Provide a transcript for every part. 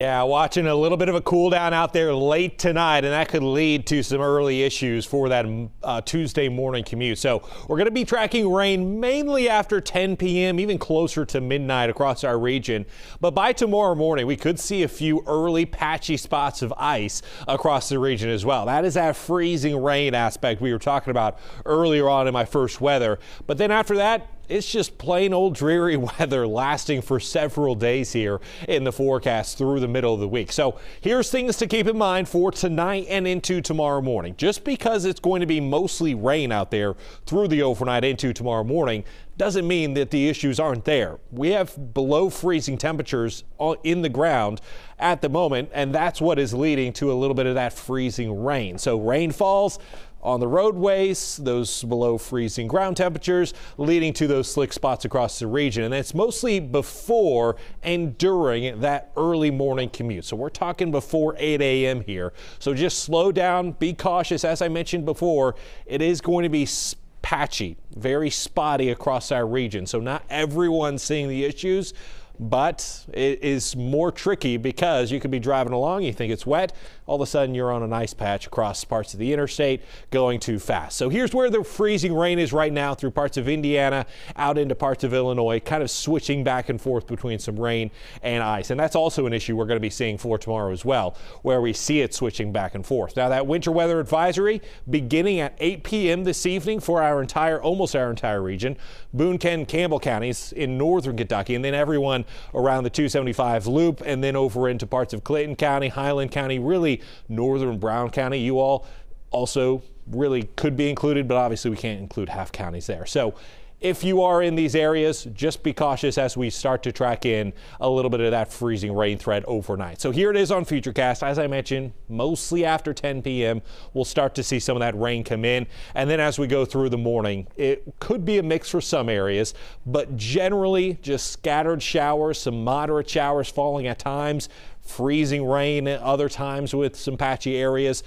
Yeah, watching a little bit of a cool down out there late tonight, and that could lead to some early issues for that Tuesday morning commute. So we're going to be tracking rain mainly after 10 p.m., even closer to midnight across our region. But by tomorrow morning, we could see a few early patchy spots of ice across the region as well. That is that freezing rain aspect we were talking about earlier on in my first weather. But then after that, it's just plain old dreary weather lasting for several days here in the forecast through the middle of the week. So here's things to keep in mind for tonight and into tomorrow morning. Just because it's going to be mostly rain out there through the overnight into tomorrow morning doesn't mean that the issues aren't there. We have below freezing temperatures in the ground at the moment, and that's what is leading to a little bit of that freezing rain. So rainfalls on the roadways, those below freezing ground temperatures leading to those slick spots across the region. And it's mostly before and during that early morning commute. So we're talking before 8 a.m. here. So just slow down, be cautious. As I mentioned before, it is going to be patchy, very spotty across our region. So not everyone's seeing the issues, but it is more tricky because you could be driving along, you think it's wet, all of a sudden you're on an ice patch across parts of the interstate going too fast. So here's where the freezing rain is right now through parts of Indiana, out into parts of Illinois, kind of switching back and forth between some rain and ice. And that's also an issue we're going to be seeing for tomorrow as well, where we see it switching back and forth. Now that winter weather advisory beginning at 8 p.m. this evening for almost our entire region, Boone, Ken, Campbell counties in northern Kentucky, and then everyone around the 275 loop, and then over into parts of Clinton County, Highland County, really northern Brown County. You all also really could be included, but obviously we can't include half counties there. So if you are in these areas, just be cautious as we start to track in a little bit of that freezing rain threat overnight. So here it is on Futurecast. As I mentioned, mostly after 10 p.m., we'll start to see some of that rain come in. And then as we go through the morning, it could be a mix for some areas, but generally just scattered showers, some moderate showers falling at times, freezing rain at other times with some patchy areas.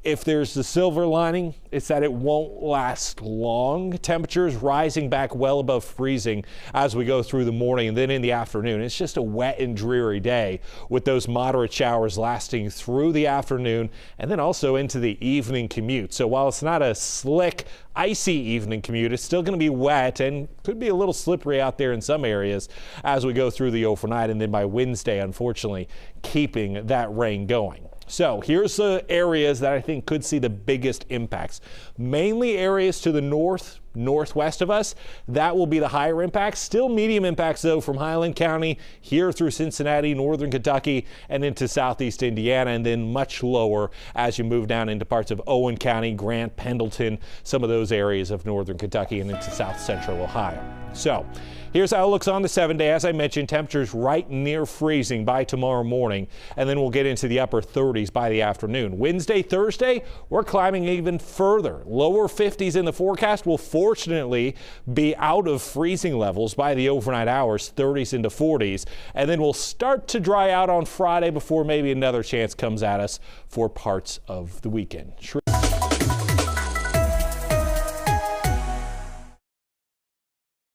If there's the silver lining, it's that it won't last long. Temperatures rising back well above freezing as we go through the morning and then in the afternoon. It's just a wet and dreary day with those moderate showers lasting through the afternoon and then also into the evening commute. So while it's not a slick, icy evening commute, it's still going to be wet and could be a little slippery out there in some areas as we go through the overnight, and then by Wednesday, unfortunately, keeping that rain going. So here's the areas that I think could see the biggest impacts. Mainly areas to the northwest of us. That will be the higher impacts. Still medium impacts, though, from Highland County here through Cincinnati, northern Kentucky, and into southeast Indiana, and then much lower as you move down into parts of Owen County, Grant, Pendleton, some of those areas of northern Kentucky and into south central Ohio. So here's how it looks on the 7-day. As I mentioned, temperatures right near freezing by tomorrow morning, and then we'll get into the upper 30s by the afternoon. Wednesday, Thursday, we're climbing even further. Lower 50s in the forecast will fortunately be out of freezing levels by the overnight hours, 30s into 40s, and then we'll start to dry out on Friday before maybe another chance comes at us for parts of the weekend.